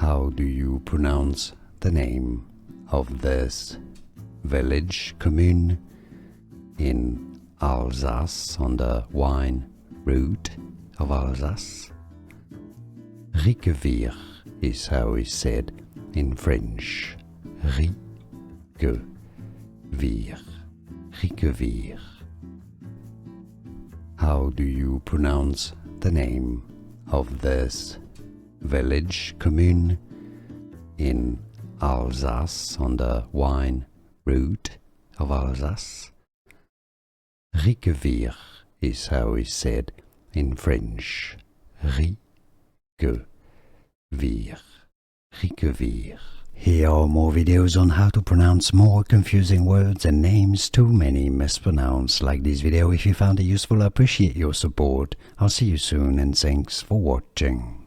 How do you pronounce the name of this village, commune, in Alsace on the wine route of Alsace? Riquewihr is how it's said in French. Riquewihr. Riquewihr. How do you pronounce the name of this village, commune, in Alsace on the wine route of Alsace? Riquewihr is how it's said in French. Riquewihr. Riquewihr. Here are more videos on how to pronounce more confusing words and names too many mispronounced. Like this video if you found it useful. I appreciate your support. I'll see you soon and thanks for watching.